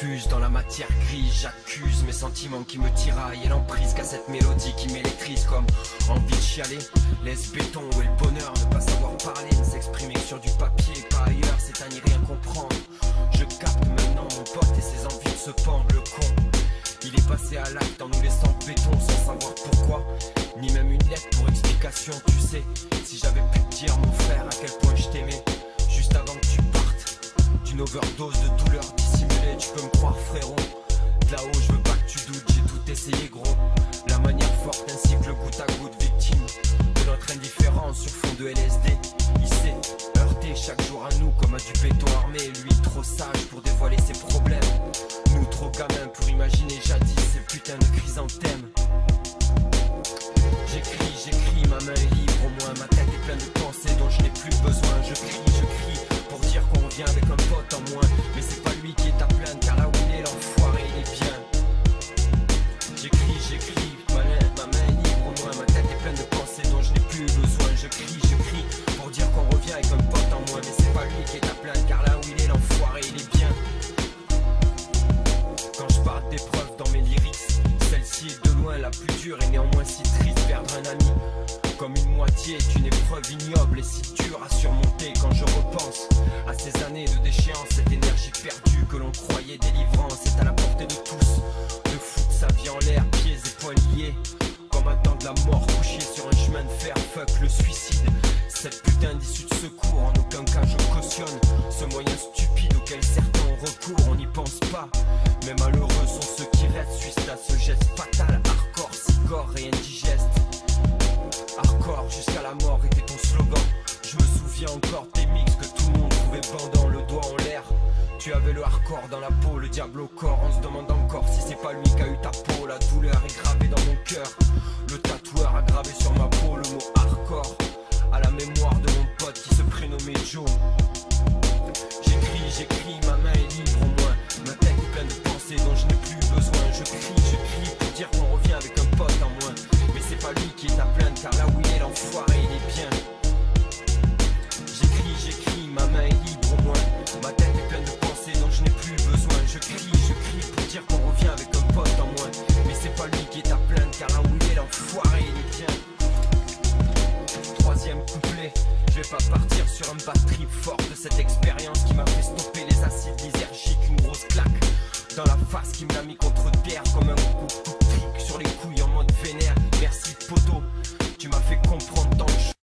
fuse dans la matière grise. J'accuse mes sentiments qui me tiraillent et l'emprise qu'a cette mélodie qui m'électrise comme envie de chialer. Laisse béton où est le bonheur, ne pas savoir parler, ne s'exprimer que sur du papier, pas ailleurs, c'est à n'y rien comprendre. Je capte maintenant mon pote et ses envies de se pendre, le con. Il est passé à l'acte en nous laissant béton sans savoir pourquoi, ni même une lettre pour explication. Tu sais, si j'avais pu te dire mon frère à quel point je t'aimais, juste avant que tu partes, d'une overdose de douleur dissimulée, tu peux me croire frérot. De là-haut je veux pas que tu doutes, j'ai tout essayé gros. La manière forte ainsi que le goutte à goutte, victime de notre indifférence sur fond de LSD. Il s'est heurté chaque jour à nous comme à du béton armé. Lui trop sage pour dévoiler ses problèmes, nous trop gamins pour imaginer jadis ces putains de chrysanthèmes. J'écris, ma main est libre, au moins ma tête est pleine de pensées dont je n'ai plus besoin. Je crie pour dire qu'on revient avec un pote en moins, mais c'est pas lui qui est à plaindre car là où il est l'enfoiré il est bien. J'écris, ma main est libre, au moins ma tête est pleine de pensées dont je n'ai plus besoin. Je crie pour dire qu'on revient avec un pote en moins, mais c'est pas lui qui est à plaindre car là où il est l'enfoiré il est bien. Quand je parle d'épreuves dans mes lyrics, celle-ci est de loin la plus dure et néanmoins si triste. Perdre un ami comme une moitié est une épreuve ignoble et si dure à surmonter. Quand je repense à ces années de déchéance, cette énergie perdue que l'on croyait délivrance est à la portée de tous. De foutre sa vie en l'air, pieds et poings liés, comme attendre la mort couché sur un chemin de fer. Fuck le suicide, cette putain d'issue de secours, en aucun cas je cautionne ce moyen stupide auquel certains ont recours. On n'y pense pas, mais malheureux sont ceux qui restent suite à ce geste fatal. Hardcore, si gore et indigeste. Hardcore jusqu'à la mort était ton slogan. Je me souviens encore tes mix que tout le monde trouvait bandant, le doigt en l'air. Tu avais le hardcore dans la peau, le diable au corps. On se demande encore si c'est pas lui qui a eu ta peau. La douleur est gravée dans mon cœur. Le tatoueur a gravé sur ma peau le mot hardcore, à la mémoire de mon pote qui se prénommait Joe. J'écris, ma main est libre au moins. Ma tête est pleine de pensées dont je n'ai plus besoin. Je crie pour dire qu'on revient avec un pote en moins, mais c'est pas lui qui est à plaindre car là où il est l'enfoiré il est bien. J'écris, ma main est libre au moins. Ma tête est pleine de pensées dont je n'ai plus besoin. Je crie pour dire qu'on revient avec un pote en moins, mais c'est pas lui qui est à plaindre car là où il est l'enfoiré il est bien. Troisième couplet, je vais pas partir sur un bad trip fort de cette expérience qui m'a fait stopper les acides lysergiques. Une grosse claque dans la face qui me l'a mis contre terre comme un coup de trick sur les couilles en mode vénère. Merci poto, tu m'as fait comprendre dans le